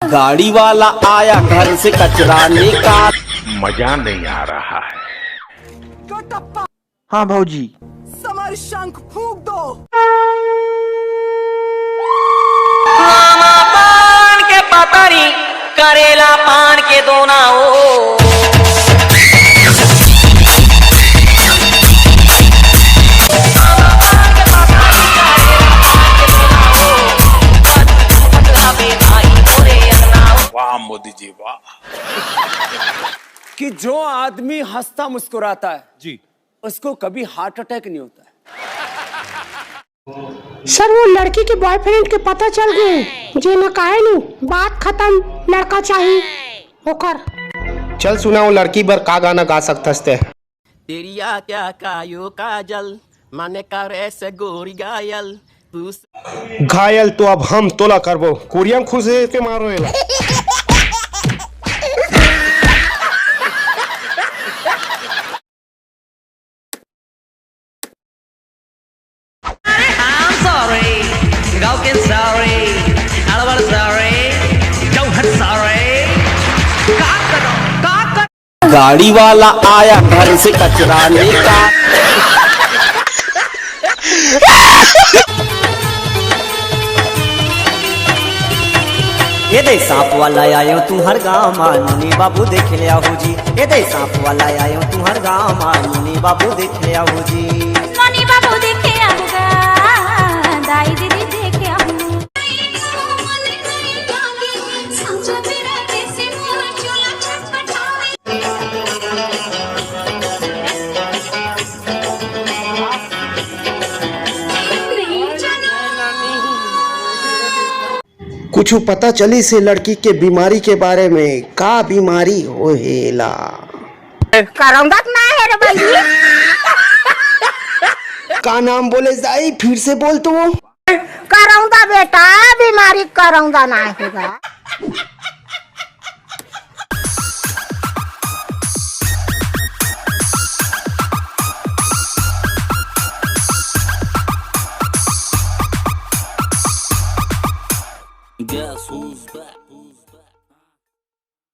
गाड़ी वाला आया घर से कचरा निकाल। मजा नहीं आ रहा है। हाँ भौजी, समर शंख फूंक दो। मामा पान के पतरी करेला पान के दोना ओ। वाह मोदी जी वाह। कि जो आदमी हंसता मुस्कुराता है जी, उसको कभी हार्ट अटैक नहीं होता है। सर वो लड़की के बॉयफ्रेंड के पता चल गए जे न काहे नु बात खत्म, लड़का चाहिए होकर। चल सुना वो लड़की बर का गाना गा सकतस ते। तेरिया क्या कायो काजल माने कर ऐसे गोरी गायल तू घायल तो अब हम तोला करबो कुरियम खुश के मारो एला। I'm sorry, broken sorry, Alwar sorry, Chauhat sorry, का गाड़ी वाला आया घर से कचरा निकाल। ये दे सांप वाला आयो तू हर गाँव मानी बाबू देख लिया हो जी। ये दे सांप वाला आयो तू हर गाँव मानी बाबू देख लिया हो जी। मनी बाबू देखे आऊंगा, दाई दीदी देखे आऊंगा। कुछ पता चली से लड़की के बीमारी के बारे में, का बीमारी होहेला करौंदा ना है रे भाई। का नाम बोले जाई, फिर से बोल तो। करौंदा बेटा, बीमारी करौंदा ना होगा।